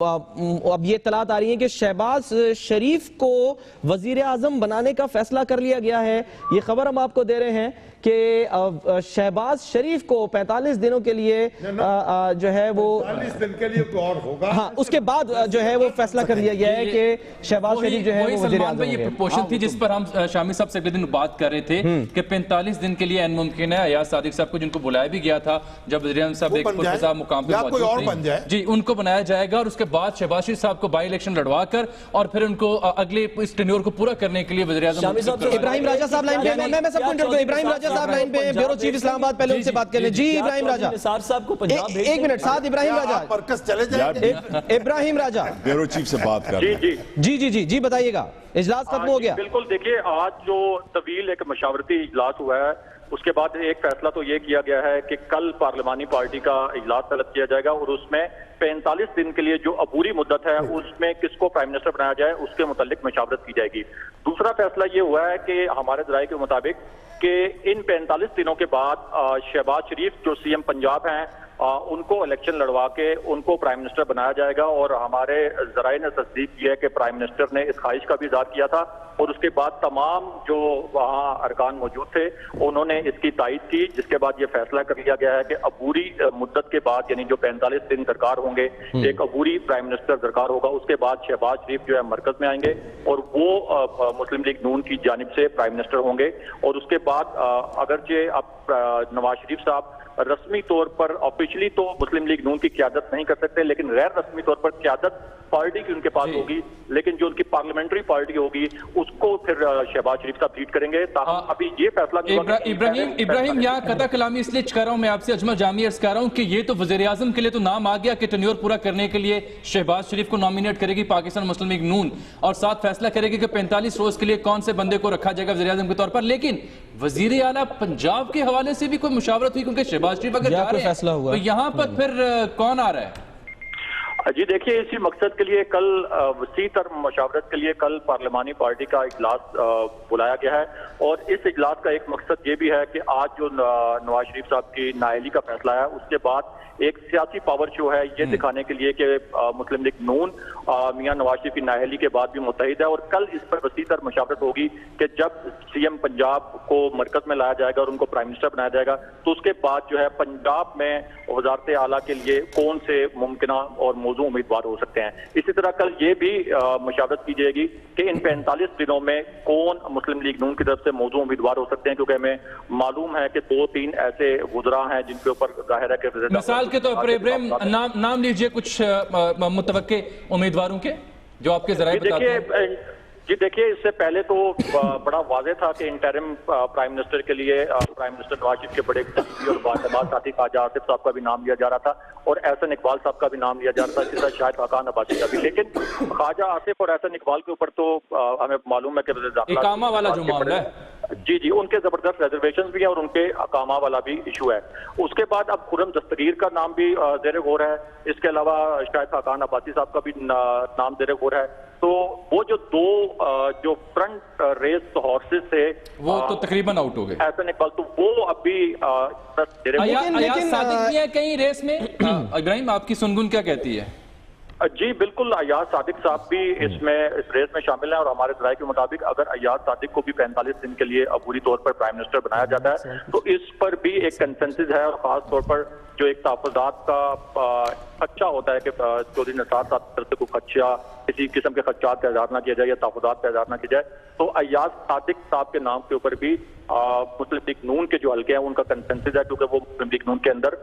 اب یہ اطلاعات آ رہی ہیں کہ شہباز شریف کو وزیر اعظم بنانے کا فیصلہ کر لیا گیا ہے۔ یہ خبر ہم آپ کو دے رہے ہیں کہ شہباز شریف کو 45 دنوں کے لیے جو ہے وہ 45 دن کے لیے کوئی اور ہوگا، ہاں اس کے بعد جو ہے وہ فیصلہ کر لیا گیا ہے کہ شہباز شریف جو ہے وہ وزیر اعظم یہ پرپوشن تھی جس پر ہم شامی صاحب سے اگلے دن بات کر رہے تھے کہ 45 دن کے لیے این ممکن ہے ایاز صادق صاحب کو، جن کو بلایا بھی گیا تھا جب وزیر اعظم صاحب ایک پرفضا مقام پہ موجود تھے، جی ان کو بنایا جائے گا اور اس کے بعد شہباز شریف صاحب کو بائی الیکشن لڑوا کر اور پھر ان کو اگلے اس ٹینیور کو پورا کرنے کے لیے وزیر اعظم ابراہیم راجہ صاحب لائن پہ میں سب کو انٹر کروں۔ ابراہیم راجہ صاحب لائن پہ، بیورو چیف اسلام آباد، پہلے ان سے بات کر لیں۔ جی ابراہیم راجہ ایک منٹ، ساتھ ابراہیم راجہ پرکس چلے جائیں۔ ابراہیم راجہ بیورو چیف سے بات کر رہے ہیں۔ جی بتائیے گا، اجلاس ختم ہو گیا؟ بالکل، دیکھیے آج جو طویل ایک مشاورتی اجلاس ہوا ہے اس کے بعد ایک فیصلہ تو یہ کیا گیا ہے کہ کل پارلیمانی پارٹی کا اجلاس طلب کیا جائے گا اور اس میں 45 دن کے لیے جو عبوری مدت ہے اس میں کس کو پرائم منسٹر بنایا جائے اس کے متعلق مشاورت کی جائے گی۔ دوسرا فیصلہ یہ ہوا ہے کہ ہمارے ذرائع کے مطابق کہ ان 45 دنوں کے بعد شہباز شریف جو سی ایم پنجاب ہیں ان کو الیکشن لڑوا کے ان کو پرائم منسٹر بنایا جائے گا، اور ہمارے ذرائع نے تصدیق کی ہے کہ پرائم منسٹر نے اس خواہش کا بھی اظہار کیا تھا اور اس کے بعد تمام جو وہاں ارکان موجود تھے انہوں نے اس کی تائید کی، جس کے بعد یہ فیصلہ کر لیا گیا ہے کہ عبوری مدت کے بعد یعنی جو 45 دن درکار ہوں گے ایک عبوری پرائم منسٹر درکار ہوگا، اس کے بعد شہباز شریف جو ہے مرکز میں آئیں گے اور وہ مسلم لیگ نون کی جانب سے پرائم منسٹر ہوں گے، اور اس کے بعد اگرچہ اب نواز شریف صاحب رسمی طور پر آفیشلی تو مسلم لیگ نون کی قیادت نہیں کر سکتے، لیکن غیر رسمی طور پر قیادت پارٹی کی ان کے پاس ہوگی، لیکن جو ان کی پارلیمنٹری پارٹی ہوگی اس کو پھر شہباز شریف صاحب لیڈ کریں گے۔ تاہم ابھی یہ فیصلہ ابراہیم یہاں قطع کلامی اس لیے کر رہا ہوں میں آپ سے، اجمل جامی عرض کر رہا ہوں کہ یہ تو وزیر اعظم کے لیے تو نام آ گیا کہ ٹینیور پورا کرنے کے لیے شہباز شریف کو نامینیٹ کرے گی پاکستان مسلم لیگ نون اور ساتھ فیصلہ کرے گی کہ 45 روز کے لیے کون سے بندے کو رکھا جائے گا وزیر اعظم کے طور پر، لیکن وزیر اعلیٰ پنجاب کے حوالے سے بھی کوئی مشاورت ہوئی کیونکہ شہباز شریف اگر جا رہے ہیں تو یہاں پر پھر کون آ رہا ہے؟ جی دیکھیے، اسی مقصد کے لیے کل وسیع تر مشاورت کے لیے کل پارلیمانی پارٹی کا اجلاس بلایا گیا ہے، اور اس اجلاس کا ایک مقصد یہ بھی ہے کہ آج جو نواز شریف صاحب کی نااہلی کا فیصلہ ہے اس کے بعد ایک سیاسی پاور شو ہے یہ دکھانے کے لیے کہ مسلم لیگ نون میاں نواز شریف کی نااہلی کے بعد بھی متحد ہے، اور کل اس پر وسیع تر مشاورت ہوگی کہ جب سی ایم پنجاب کو مرکز میں لایا جائے گا اور ان کو پرائم منسٹر بنایا جائے گا تو اس کے بعد جو ہے پنجاب میں وزارت اعلیٰ کے لیے کون سے ممکنہ اور موضوع امیدوار ہو سکتے ہیں۔ اسی طرح کل یہ بھی مشاورت کی جائے گی کہ ان 45 دنوں میں کون مسلم لیگ نون کی طرف سے موضوع امیدوار ہو سکتے ہیں، کیونکہ ہمیں معلوم ہے کہ 2-3 ایسے وزراء ہیں جن کے اوپر ظاہر ہے کہ مثال کے طور پر ابراہیم نام لیجئے کچھ متوقع امیدواروں کے جو آپ کے ذرائع بتاتے ہیں۔ جی دیکھیے، اس سے پہلے تو بڑا واضح تھا کہ انٹرم پرائم منسٹر کے لیے پرائم منسٹر نواز شریف کے بڑے قریبی اور باعتبار ساتھی خواجہ آصف صاحب کا بھی نام لیا جا رہا تھا اور احسن اقبال صاحب کا بھی نام لیا جا رہا تھا، اسی طرح شاہد خاقان عباسی کا بھی، لیکن خواجہ آصف اور احسن اقبال کے اوپر تو ہمیں معلوم ہے کہ اقامہ والا جو معاملہ ہے، جی ان کے زبردست ریزرویشن بھی ہیں اور ان کے اقامہ والا بھی ایشو ہے۔ اس کے بعد اب خرم دستگیر کا نام بھی زیر غور ہے، اس کے علاوہ شاہد خاقان عباسی صاحب کا بھی نام زیر غور ہے، تو وہ جو دو جو فرنٹ ریس ہارسز تھے وہ تو تقریباً آؤٹ ہو گئے، احسن اقبال تو وہ اب بھی ایاز صادق بھی ہے کہیں ریس میں۔ ابراہیم آپ کی سنگن کیا کہتی ہے؟ جی بالکل، ایاز صادق صاحب بھی اس ریس میں شامل ہیں، اور ہمارے ذرائع کے مطابق اگر ایاز صادق کو بھی 45 دن کے لیے عبوری طور پر پرائم منسٹر بنایا جاتا ہے تو اس پر بھی ایک کنسنسس ہے، اور خاص طور پر جو ایک تحفظات کا خدشہ ہوتا ہے کہ چودھری نثار صاحب کی طرف سے کوئی خدشہ کسی قسم کے خدشات کا اظہار نہ کیا جائے یا تحفظات کا اظہار نہ کیا جائے، تو ایاز صادق صاحب کے نام کے اوپر بھی مسلم لیگ نون کے جو حلقے ہیں ان کا کنسنسس ہے، کیونکہ وہ مسلم لیگ نون کے اندر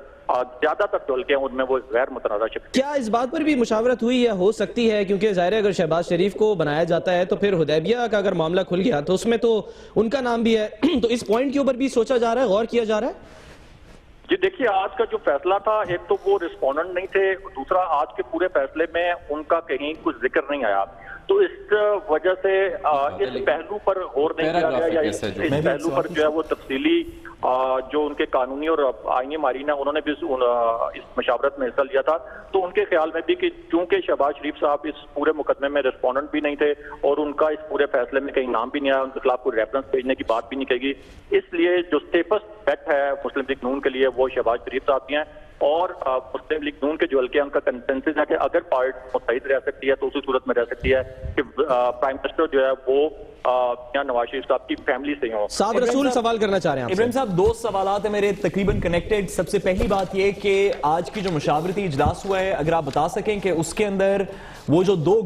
زیادہ تر جو حلقے ہیں ان میں وہ غیر متنازع شخص۔ کیا اس بات پر بھی مشاورت ہوئی یا ہو سکتی ہے، کیونکہ ظاہر ہے اگر شہباز شریف کو بنایا جاتا ہے تو پھر حدیبیہ کا اگر معاملہ کھل گیا تو اس میں تو ان کا نام بھی ہے، تو اس پوائنٹ کے اوپر بھی سوچا جا رہا ہے، غور کیا جا رہا ہے؟ جی دیکھیے، آج کا جو فیصلہ تھا ایک تو وہ رسپونڈنٹ نہیں تھے، دوسرا آج کے پورے فیصلے میں ان کا کہیں کچھ ذکر نہیں آیا، تو اس وجہ سے اس پہلو پر غور نہیں کیا گیا یا اس پہلو پر جو ہے وہ تفصیلی جو ان کے قانونی اور آئینی ماہرین ہیں انہوں نے بھی اس مشاورت میں حصہ لیا تھا، تو ان کے خیال میں بھی کہ چونکہ شہباز شریف صاحب اس پورے مقدمے میں رسپونڈنٹ بھی نہیں تھے اور ان کا اس پورے فیصلے میں کہیں نام بھی نہیں آیا، ان کے خلاف کوئی ریفرنس بھیجنے کی بات بھی نہیں کہے گی، اس لیے جو سیفسٹ بیٹ ہے مسلم لیگ نون کے لیے وہ شہباز شریف صاحب بھی ہیں، اور مسلم لیگ نون کے جو حلقے ان کا کنسنسس ہے کہ اگر پارٹی متحد رہ سکتی ہے تو اسی صورت میں رہ سکتی ہے کہ پرائم منسٹر جو ہے وہ نواز شریف صاحب کی فیملی سے ہوں. سعد رسول سوال کرنا چاہ رہے ہیں ابراہیم صاحب 2 سوالات ہیں میرے تقریباً کنیکٹڈ. سب سے پہلی بات یہ کہ آج کی جو مشاورتی اجلاس ہوا ہے اگر آپ بتا سکیں کہ اس کے اندر وہ جو 2